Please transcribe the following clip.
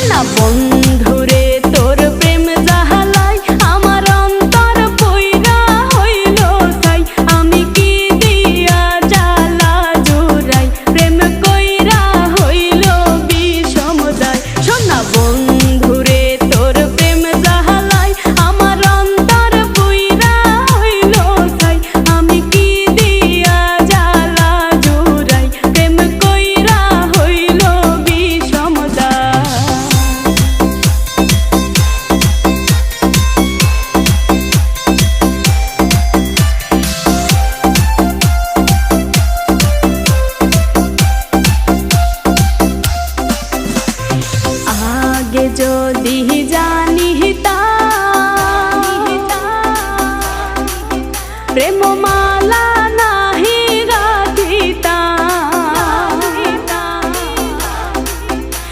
না বন্ধুরে তোর প্রেম জাহালাই আমার অন্তর পইরা হইল ছাই আমি কি দিয়া জ্বালা জুড়াই প্রেম কইরা হইল বিষমদায় শোন না বন্ধুরে তোর প্রেম জাহালাই আমার অন্তর পইরা হইল ছাই আমি কি দিয়া জ্বালা জুড়াই প্রেম কইরা হইল বিষমদায়। আগে যদি জানিতাম প্রেম